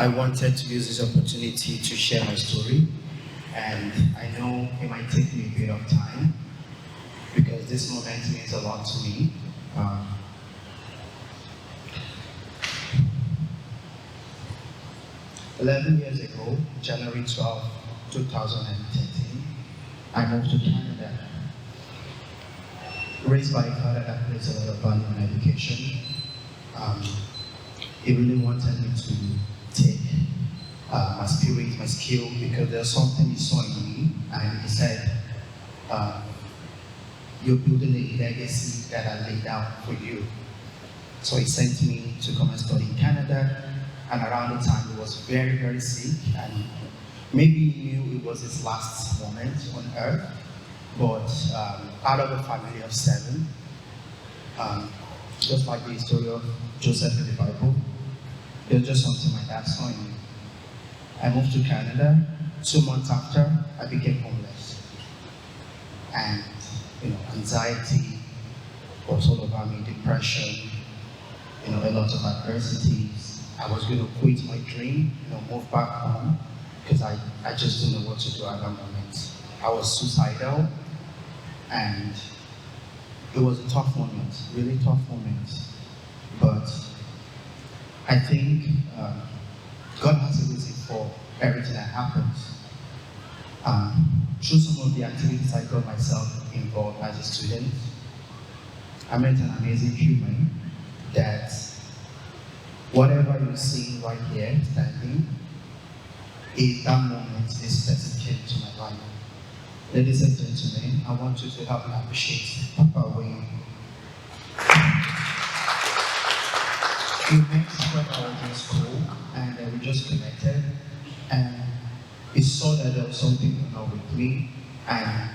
I wanted to use this opportunity to share my story, and I know it might take me a bit of time because this moment means a lot to me. 11 years ago, January 12, 2013, I moved to Canada. Raised by a father that placed a lot of value on education, he really wanted me to take my spirit, my skill, because there's something he saw in me, and he said, you're building a legacy that I laid down for you. So he sent me to come and study in Canada, and around the time he was very, very sick, and maybe he knew it was his last moment on earth, but out of a family of 7, just like the story of Joseph in the Bible, there's just something my dad saw in me. I moved to Canada. 2 months after, I became homeless. And, anxiety was all over me, depression, a lot of adversities. I was going to quit my dream, move back home, because I just didn't know what to do at that moment. I was suicidal, and it was a tough moment, really tough moment. But I think God has a reason for everything that happens. Through some of the activities I got myself involved as a student, I met an amazing human that whatever you see right here standing is that moment this person came to my life. Ladies and gentlemen, I want you to help me appreciate Papa Wayne. We met when I was in school, and we just connected, and he saw that there was something going on with me, and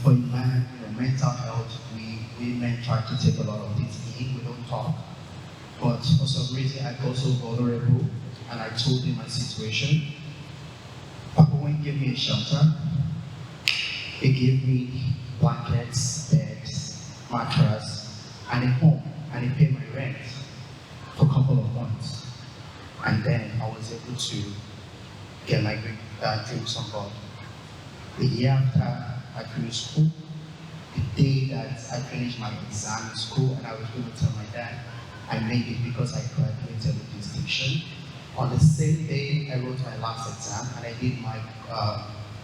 for a man, mental health, we men try to take a lot of this in, we don't talk, but for some reason I got so vulnerable, and I told him my situation. Papa Wayne gave me a shelter. He gave me blankets, beds, mattress, and a home, and he paid my rent for a couple of months. And then I was able to get my dreams on board. The year after I finished school, the day that I finished my exam in school, and I was going to tell my dad I made it because I graduated with distinction. On the same day I wrote my last exam and I did my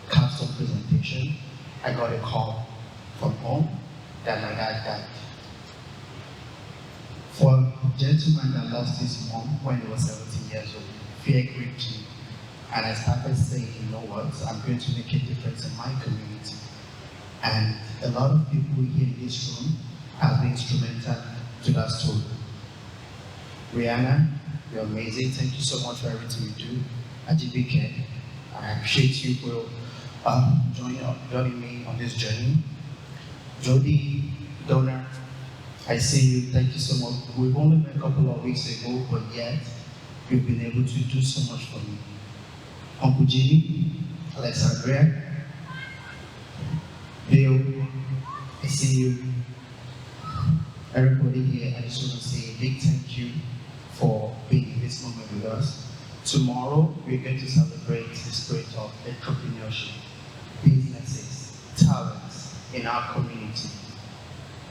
capstone presentation, I got a call from home that my dad died. For a gentleman that lost his mom when he was 17 years old, fear gripped me. And I started saying, you know what, I'm going to make a difference in my community. And a lot of people here in this room have been instrumental to that story. Rihanna, you're amazing. Thank you so much for everything you do. Ajibike, I appreciate you for joining me on this journey. Jody, Donor, I see you. Thank you so much. We've only met a couple of weeks ago, but yet you've been able to do so much for me. Uncle Jimmy, Alexandria, Bill, I see you. Everybody here, I just want to say a big thank you for being in this moment with us. Tomorrow, we're going to celebrate the spirit of entrepreneurship, businesses, talents in our community.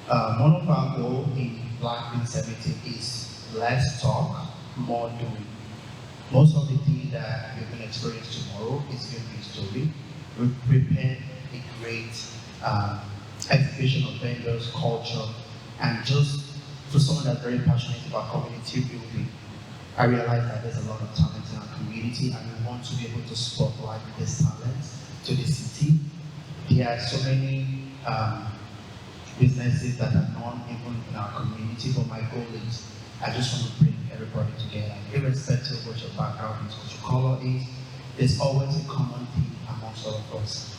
One of our goals in Black 70 is less talk, more doing. Most of the things that you're going to experience tomorrow is going to be a story. We've prepared a great exhibition of vendors, culture, and just for someone that's very passionate about community building, I realize that there's a lot of talent in our community, and we want to be able to spotlight this talent to the city. There are so many businesses that are known even in our community, but my goal is I just want to bring everybody together, irrespective of what your background is, what your color is. There's always a common theme amongst all of us.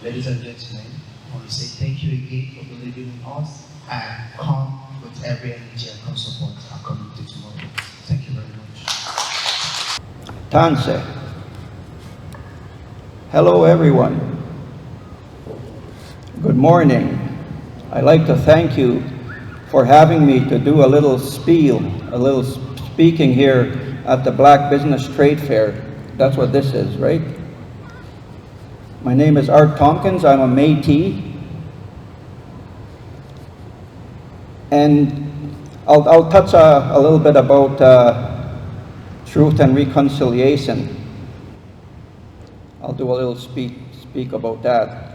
Ladies and gentlemen, I want to say thank you again for believing in us, and come with every energy and come support our community tomorrow. Thank you very much. Tanse. Hello everyone. Good morning. I'd like to thank you for having me to do a little spiel, a little speaking here at the Black Business Trade Fair. That's what this is, right? My name is Art Tompkins. I'm a Métis. And I'll touch a little bit about truth and reconciliation. I'll do a little speak about that.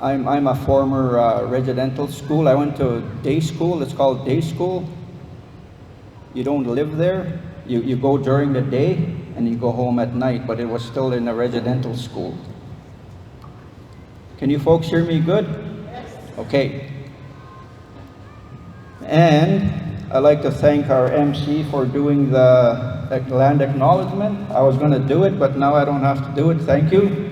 I'm a former residential school. I went to day school. It's called day school. You don't live there. You go during the day and you go home at night, but it was still in a residential school. Can you folks hear me good? Yes. Okay. And I'd like to thank our MC for doing the land acknowledgement. I was going to do it, but now I don't have to do it. Thank you.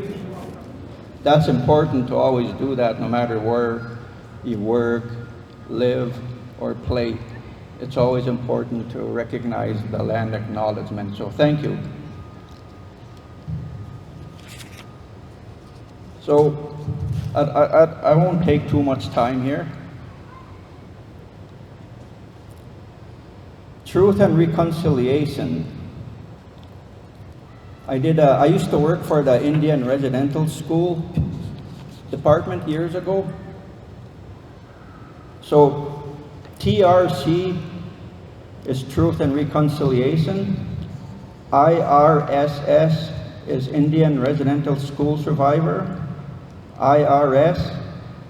That's important to always do that, no matter where you work, live, or play. It's always important to recognize the land acknowledgement, so thank you. So I won't take too much time here. Truth and reconciliation. I used to work for the Indian Residential School Department years ago. So TRC is Truth and Reconciliation. IRSS is Indian Residential School Survivor. IRS,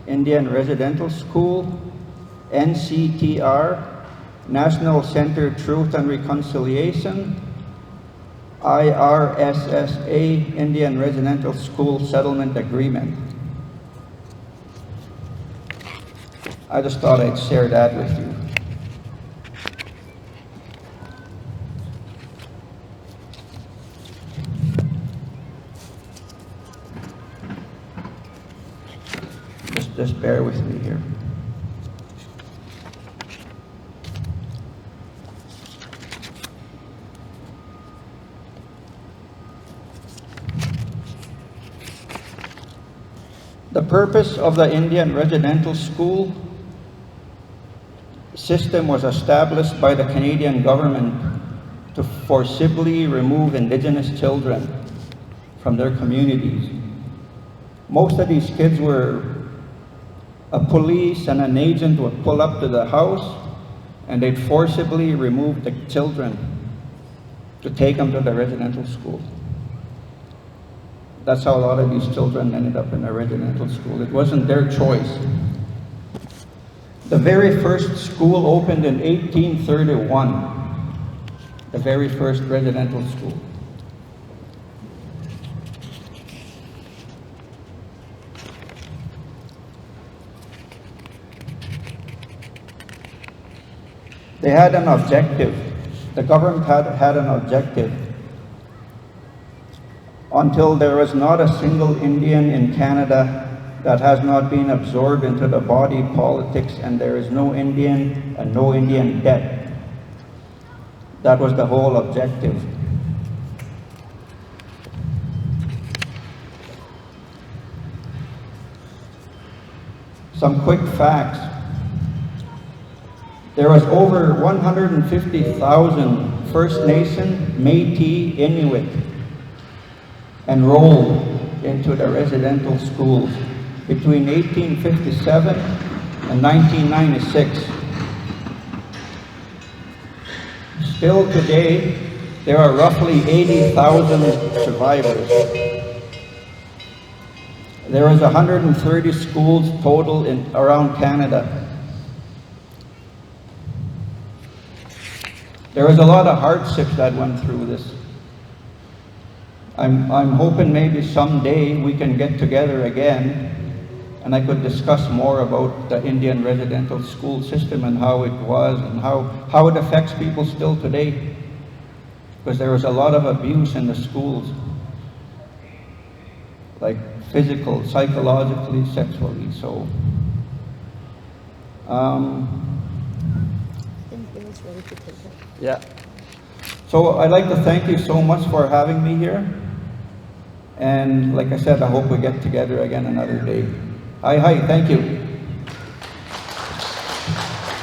Indian Residential School. NCTR, National Center Truth and Reconciliation. IRSSA, Indian Residential School Settlement Agreement. I just thought I'd share that with you. Just bear with me here. The purpose of the Indian Residential School system was established by the Canadian government to forcibly remove Indigenous children from their communities. Most of these kids were a police and an agent would pull up to the house and they'd forcibly remove the children to take them to the residential school. That's how a lot of these children ended up in a residential school. It wasn't their choice. The very first school opened in 1831, the very first residential school. They had an objective. The government had an objective. Until there was not a single Indian in Canada that has not been absorbed into the body politics, and there is no Indian and no Indian debt. That was the whole objective. Some quick facts. There was over 150,000 First Nation, Métis, Inuit enrolled into the residential schools between 1857 and 1996. Still today, there are roughly 80,000 survivors. There is 130 schools total around Canada. There was a lot of hardships that went through this. I'm hoping maybe someday we can get together again and I could discuss more about the Indian residential school system and how it was and how it affects people still today. Because there was a lot of abuse in the schools, like physical, psychologically, sexually. So, yeah. So I'd like to thank you so much for having me here. And like I said, I hope we get together again another day. Hi, thank you.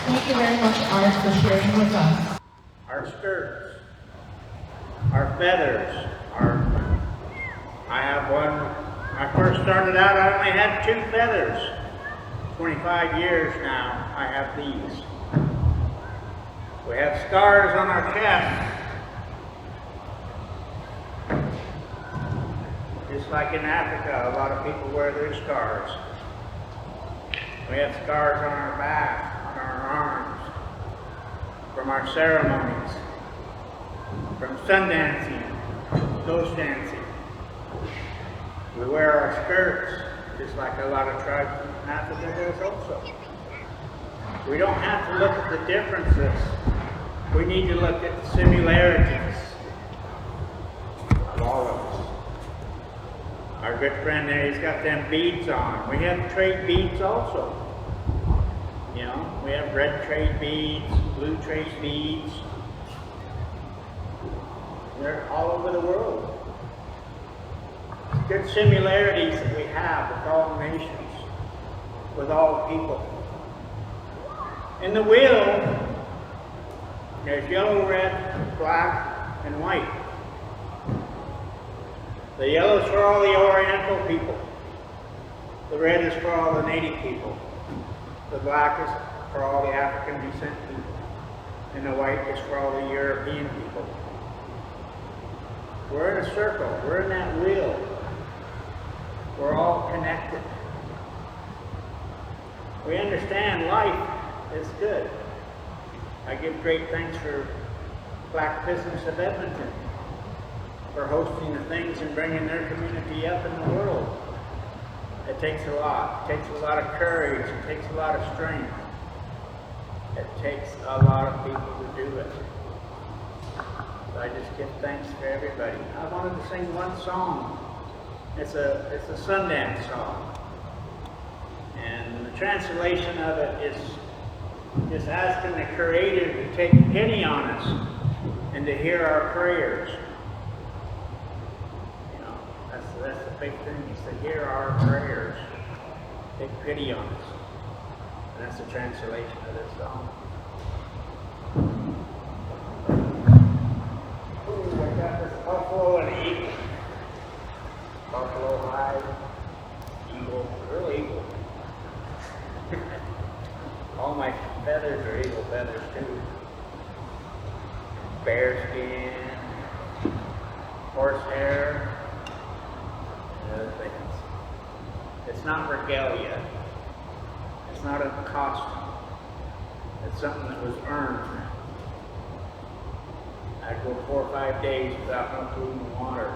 Thank you very much, Art, for sharing with us. our skirts, our feathers, I have one, when I first started out I only had 2 feathers. 25 years now I have these. We have scars on our chest. Just like in Africa, a lot of people wear their scars. We have scars on our back, on our arms, from our ceremonies, from sun dancing, ghost dancing. We wear our skirts, just like a lot of tribes in Africa does also. We don't have to look at the differences. We need to look at the similarities of all of us. Our good friend there, he's got them beads on. We have trade beads also. You know, we have red trade beads, blue trade beads. They're all over the world. Good similarities that we have with all nations, with all people. In the wheel, there's yellow, red, black, and white. The yellow is for all the Oriental people. The red is for all the native people. The black is for all the African descent people. And the white is for all the European people. We're in a circle. We're in that wheel. We're all connected. We understand life is good. I give great thanks for Black Business of Edmonton for hosting the things and bringing their community up in the world. It takes a lot. It takes a lot of courage. It takes a lot of strength. It takes a lot of people to do it. So I just give thanks for everybody. I wanted to sing one song. It's a Sundance song. And the translation of it is just asking the Creator to take pity on us and to hear our prayers. That's the big thing, is to hear our prayers. Take pity on us. And that's the translation of this song. Ooh, I got this buffalo and eagle. Buffalo hide, eagle, real eagle. All my feathers are eagle feathers too. Bear skin, horsehair, and other things. It's not regalia. It's not a costume. It's something that was earned. I go 4 or 5 days without no food and water.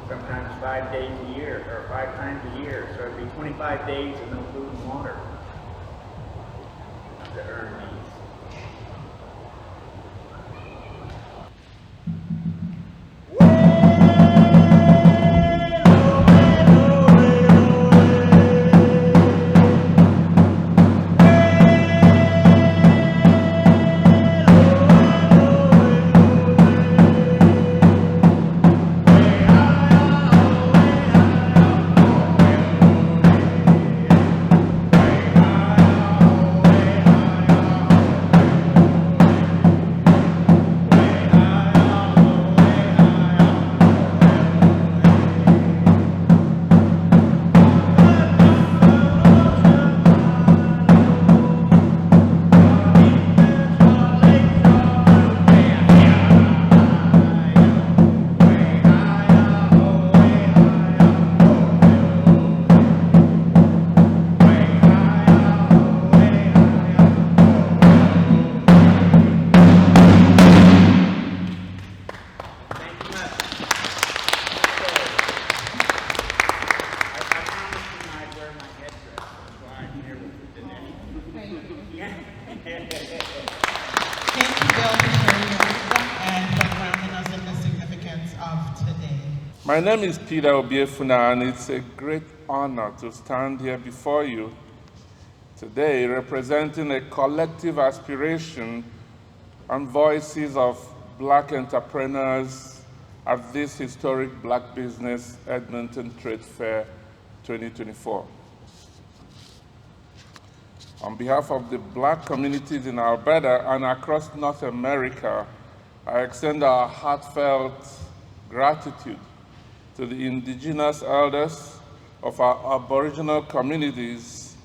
Sometimes 5 days a year, or 5 times a year. So it'd be 25 days of no food and water to earn these. My name is Peter Obiefuna, and it's a great honor to stand here before you today representing a collective aspiration and voices of Black entrepreneurs at this historic Black Business Edmonton Trade Fair 2024. On behalf of the Black communities in Alberta and across North America, I extend our heartfelt gratitude to the Indigenous elders of our Aboriginal communities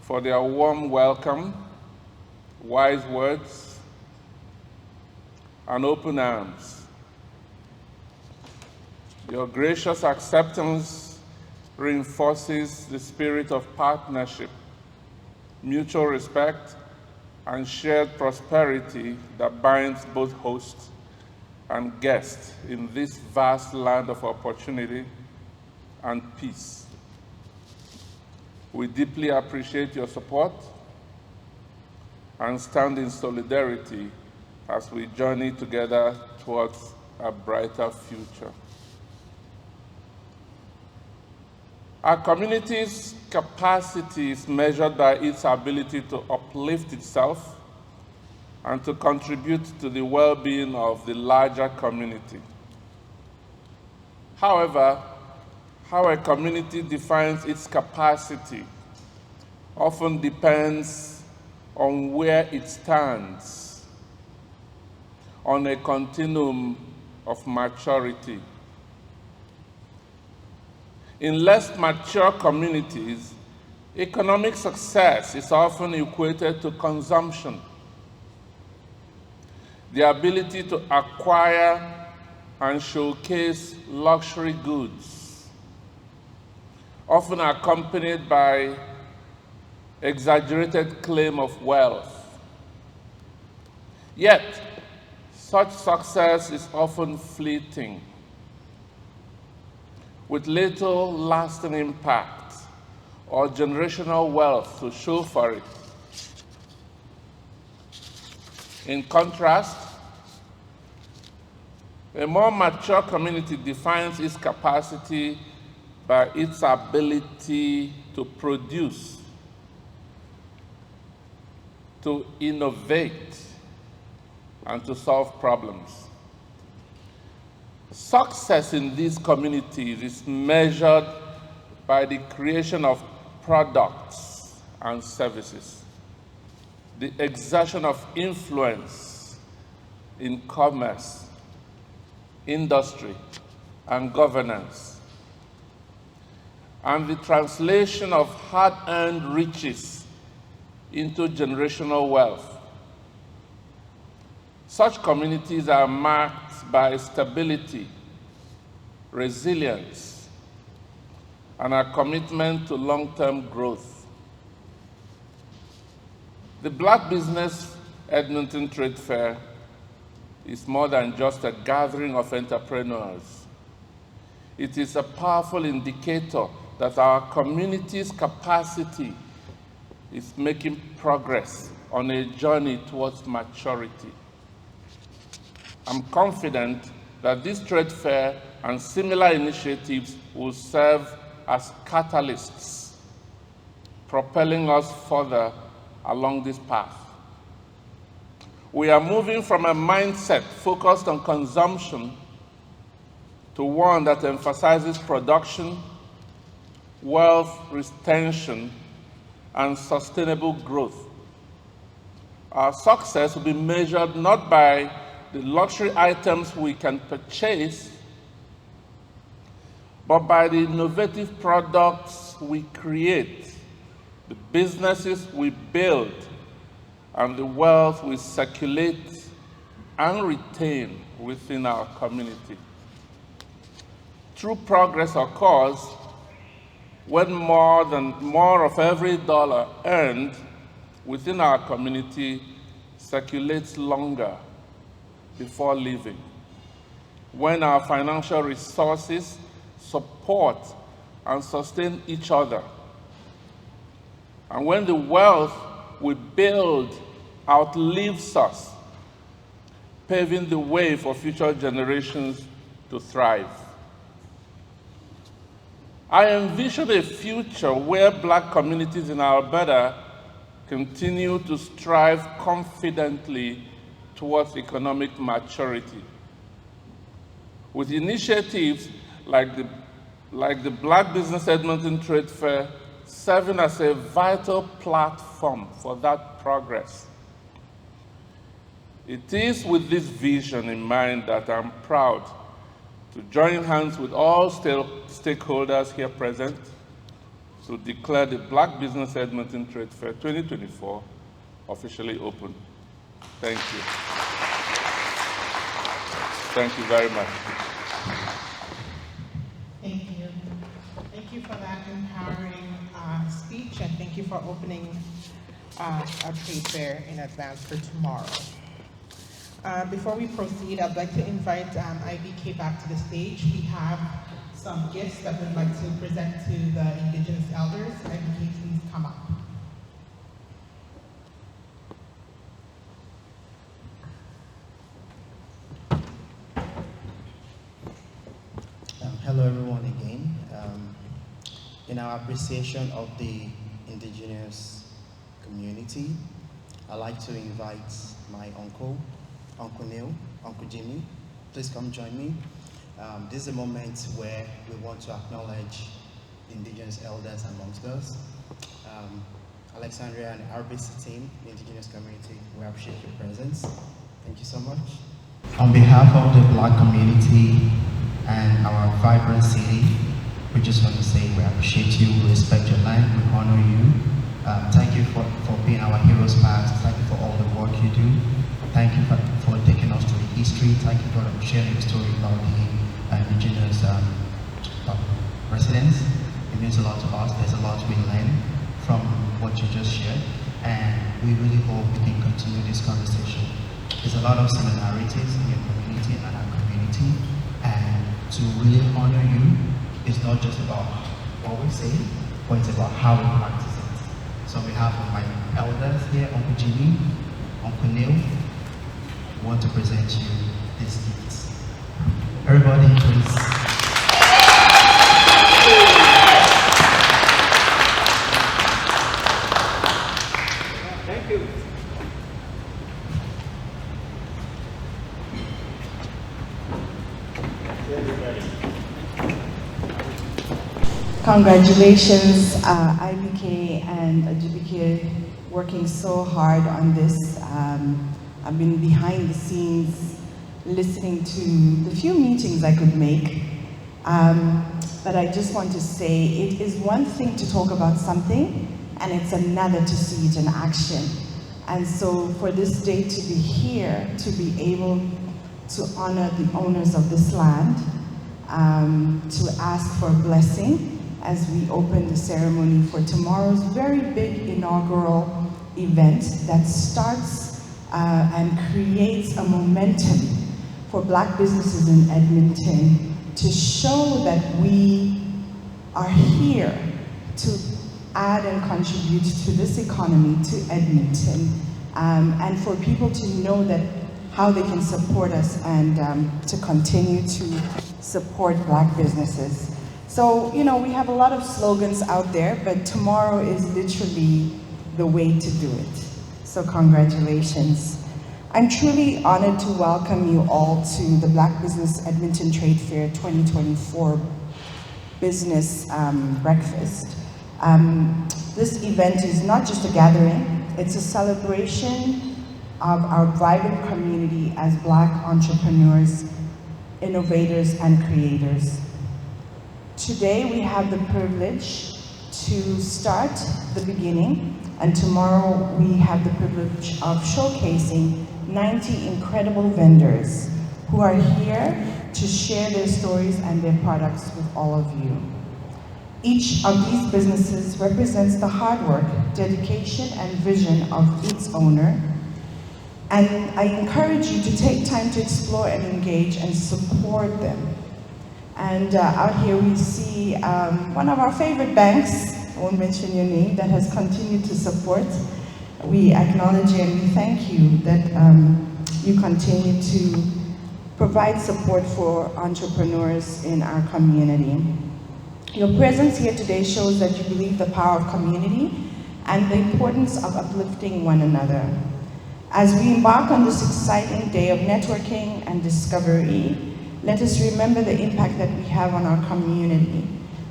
for their warm welcome, wise words, and open arms. Your gracious acceptance reinforces the spirit of partnership, mutual respect, and shared prosperity that binds both hosts and guests in this vast land of opportunity and peace. We deeply appreciate your support and stand in solidarity as we journey together towards a brighter future. Our community's capacity is measured by its ability to uplift itself and to contribute to the well-being of the larger community. However, how a community defines its capacity often depends on where it stands on a continuum of maturity. In less mature communities, economic success is often equated to consumption. The ability to acquire and showcase luxury goods, often accompanied by exaggerated claim of wealth. Yet, such success is often fleeting, with little lasting impact or generational wealth to show for it. In contrast, a more mature community defines its capacity by its ability to produce, to innovate, and to solve problems. Success in these communities is measured by the creation of products and services, the exertion of influence in commerce, industry, and governance, and the translation of hard-earned riches into generational wealth. Such communities are marked by stability, resilience, and a commitment to long-term growth. The Black Business Edmonton Trade Fair is more than just a gathering of entrepreneurs. It is a powerful indicator that our community's capacity is making progress on a journey towards maturity. I'm confident that this trade fair and similar initiatives will serve as catalysts, propelling us further along this path. We are moving from a mindset focused on consumption to one that emphasizes production, wealth retention, and sustainable growth. Our success will be measured not by the luxury items we can purchase, but by the innovative products we create, the businesses we build, and the wealth we circulate and retain within our community. True progress occurs when more of every dollar earned within our community circulates longer before leaving, when our financial resources support and sustain each other, and when the wealth we build outlives us, paving the way for future generations to thrive. I envision a future where Black communities in Alberta continue to strive confidently towards economic maturity, with initiatives like the Black Business Edmonton Trade Fair serving as a vital platform for that progress. It is with this vision in mind that I'm proud to join hands with all stakeholders here present to declare the Black Business Edmonton Trade Fair 2024 officially open. Thank you. Thank you very much. Thank you. Thank you for that empowering speech, and thank you for opening our trade fair in advance for tomorrow. Before we proceed, I'd like to invite IBK back to the stage. We have some gifts that we'd like to present to the Indigenous elders. IBK, please come up. Hello everyone again. In our appreciation of the Indigenous community, I'd like to invite my uncle, Uncle Neil, Uncle Jimmy. Please come join me. This is a moment where we want to acknowledge the Indigenous elders amongst us. Alexandria and RBC team, the Indigenous community, we appreciate your presence. Thank you so much. On behalf of the Black community and our vibrant city, we just want to say we appreciate you, we respect your land, we honor you. Thank you for being our heroes past. Thank you for all the work you do. Thank you for taking us to the history. Thank you for sharing the story about the Indigenous residents. It means a lot to us. There's a lot we learn from what you just shared, and we really hope we can continue this conversation. There's a lot of similarities in your community and our community, and to really honor you is not just about what we say, but it's about how we practice it. So on behalf of my elders here, Uncle Jimmy, Uncle Neil, I want to present you these gifts. Everybody, please. Thank you. Congratulations, IBK and GBK, working so hard on this. I've been behind the scenes listening to the few meetings I could make, but I just want to say it is one thing to talk about something and it's another to see it in action. And so for this day to be here, to be able to honor the owners of this land, to ask for a blessing as we open the ceremony for tomorrow's very big inaugural event that starts and creates a momentum for Black businesses in Edmonton to show that we are here to add and contribute to this economy, to Edmonton, and for people to know that how they can support us and to continue to support Black businesses. So, you know, we have a lot of slogans out there, but tomorrow is literally the way to do it. So congratulations. I'm truly honored to welcome you all to the Black Business Edmonton Trade Fair 2024 Business Breakfast. This event is not just a gathering, it's a celebration of our vibrant community as Black entrepreneurs, innovators, and creators. Today we have the privilege to start the beginning, and tomorrow we have the privilege of showcasing 90 incredible vendors who are here to share their stories and their products with all of you. Each of these businesses represents the hard work, dedication, and vision of its owner, and I encourage you to take time to explore and engage and support them. And out here we see one of our favorite banks, I won't mention your name, that has continued to support. We acknowledge you and we thank you that you continue to provide support for entrepreneurs in our community. Your presence here today shows that you believe the power of community and the importance of uplifting one another. As we embark on this exciting day of networking and discovery, let us remember the impact that we have on our community.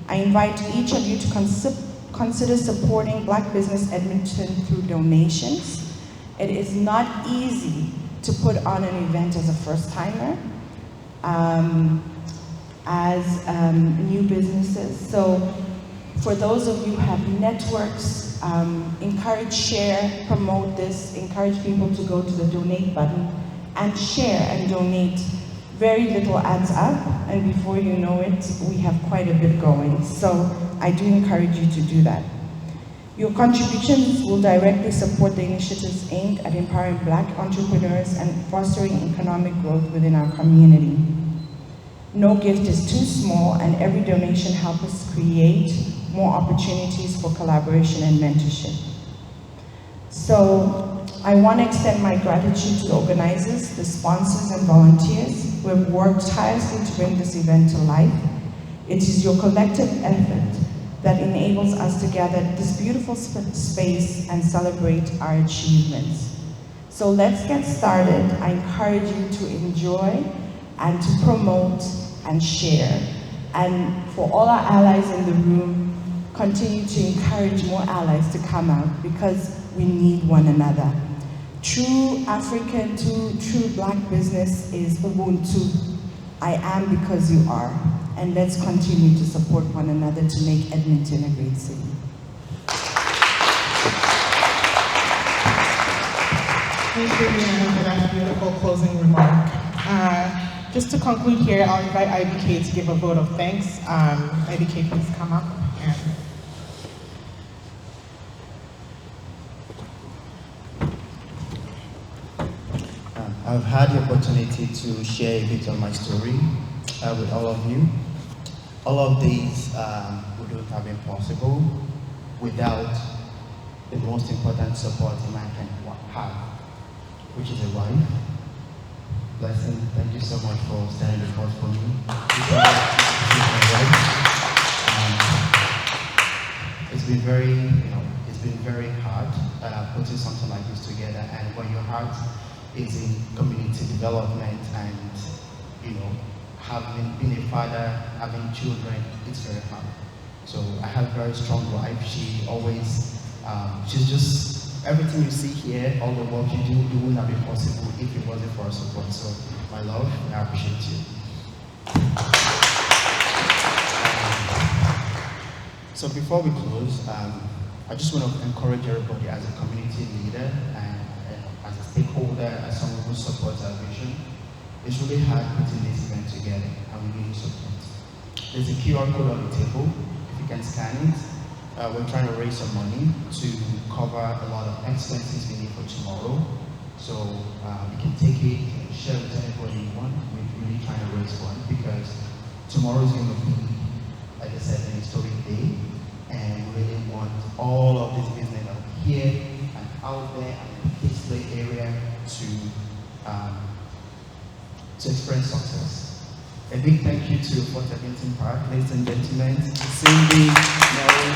I invite each of you to consider supporting Black Business Edmonton through donations. It is not easy to put on an event as a first-timer, as new businesses. So for those of you who have networks, encourage, share, promote this, encourage people to go to the donate button and share and donate. Very little adds up, and before you know it, we have quite a bit going. So I do encourage you to do that. Your contributions will directly support the initiatives aimed at empowering Black entrepreneurs and fostering economic growth within our community. No gift is too small, and every donation helps us create more opportunities for collaboration and mentorship. So I want to extend my gratitude to the organizers, the sponsors, and volunteers who have worked tirelessly to bring this event to life. It is your collective effort that enables us to gather this beautiful space and celebrate our achievements. So let's get started. I encourage you to enjoy and to promote and share. And for all our allies in the room, continue to encourage more allies to come out because we need one another. True African, true Black business is Ubuntu. I am because you are. And let's continue to support one another to make Edmonton a great city. Thank you, Rihanna, for that beautiful closing remark. Just to conclude here, I'll invite IBK to give a vote of thanks. IBK, please come up. I've had the opportunity to share a bit of my story with all of you. All of these wouldn't have been possible without the most important support a man can have, which is a wife. Blessing, thank you so much for standing the course for me. It's been very hard putting something like this together, and when your heart is in community development and having been a father, having children, it's very hard. So I have a very strong wife. She always, she's just, everything you see here, all the work you do, it wouldn't have been possible if it wasn't for her support. So my love, I appreciate you. So before we close, I just want to encourage everybody as a community leader and as a stakeholder, as someone who supports our vision. It's really hard putting this event together, and we need support. There's a QR code on the table. If you can scan it, we're trying to raise some money to cover a lot of expenses we need for tomorrow. So we can take it and share with anybody you want. We're really trying to raise funds because tomorrow is going to be, like I said, an historic day, and we really want all of this business out here and out there and in the display area to experience success. A big thank you to Fort Edmonton Park, ladies and gentlemen, Cindy, Mary,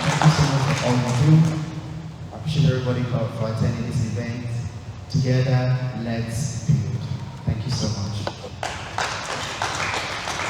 thank you so much for all you do. I appreciate everybody for attending this event. Together, let's build. Thank you so much.